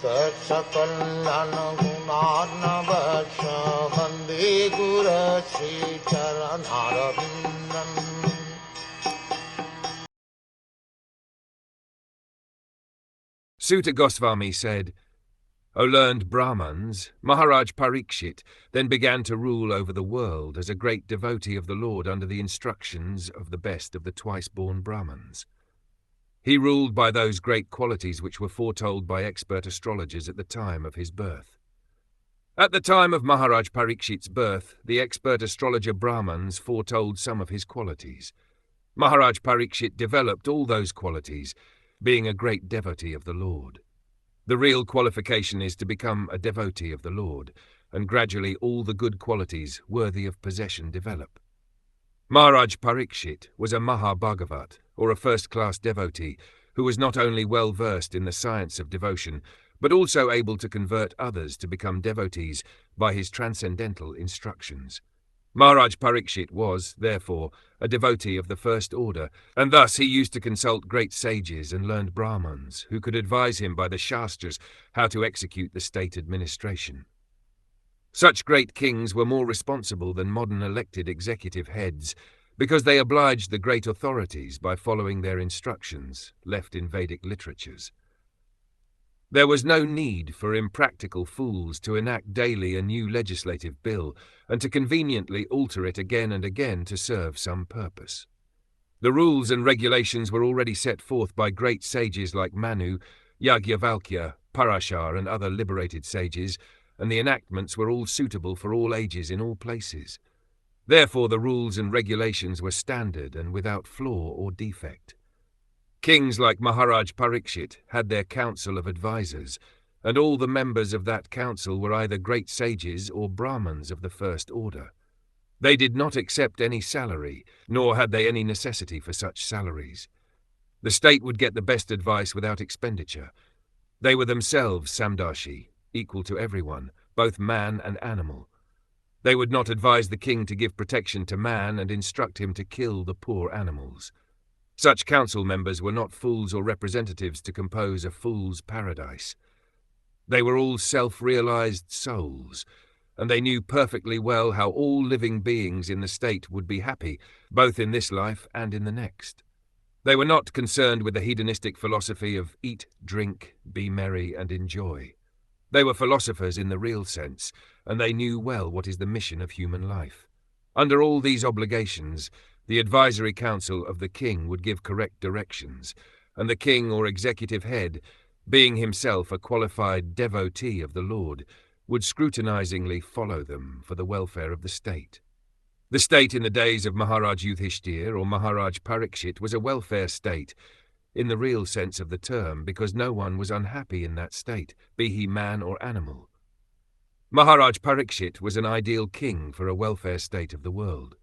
Sakal Gunarnavasha Vande Guru Sri Charanaravindan. Suta Goswami said, O learned Brahmans, Maharaj Parikṣit then began to rule over the world as a great devotee of the Lord under the instructions of the best of the twice-born Brahmans. He ruled by those great qualities which were foretold by expert astrologers at the time of his birth. At the time of Maharaj Parikṣit's birth, the expert astrologer Brahmans foretold some of his qualities. Maharaj Parikṣit developed all those qualities, being a great devotee of the Lord. The real qualification is to become a devotee of the Lord, and gradually all the good qualities worthy of possession develop. Maharaj Parikṣit was a Mahabhagavat, or a first-class devotee, who was not only well-versed in the science of devotion, but also able to convert others to become devotees by his transcendental instructions. Maharaj Parikṣit was, therefore, a devotee of the first order, and thus he used to consult great sages and learned Brahmans, who could advise him by the Shastras how to execute the state administration. Such great kings were more responsible than modern elected executive heads, because they obliged the great authorities by following their instructions, left in Vedic literatures. There was no need for impractical fools to enact daily a new legislative bill and to conveniently alter it again and again to serve some purpose. The rules and regulations were already set forth by great sages like Manu, Yajnavalkya, Parashar and other liberated sages, and the enactments were all suitable for all ages in all places. Therefore the rules and regulations were standard and without flaw or defect. Kings like Maharaj Parikṣit had their council of advisers, and all the members of that council were either great sages or Brahmans of the first order. They did not accept any salary, nor had they any necessity for such salaries. The state would get the best advice without expenditure. They were themselves samdarshi, equal to everyone, both man and animal. They would not advise the king to give protection to man and instruct him to kill the poor animals. Such council members were not fools or representatives to compose a fool's paradise. They were all self-realized souls, and they knew perfectly well how all living beings in the state would be happy, both in this life and in the next. They were not concerned with the hedonistic philosophy of eat, drink, be merry, and enjoy. They were philosophers in the real sense, and they knew well what is the mission of human life. Under all these obligations, the advisory council of the king would give correct directions, and the king or executive head, being himself a qualified devotee of the Lord, would scrutinizingly follow them for the welfare of the state. The state in the days of Maharaj Yudhishthir or Maharaj Parikṣit was a welfare state, in the real sense of the term, because no one was unhappy in that state, be he man or animal. Maharaj Parikṣit was an ideal king for a welfare state of the world.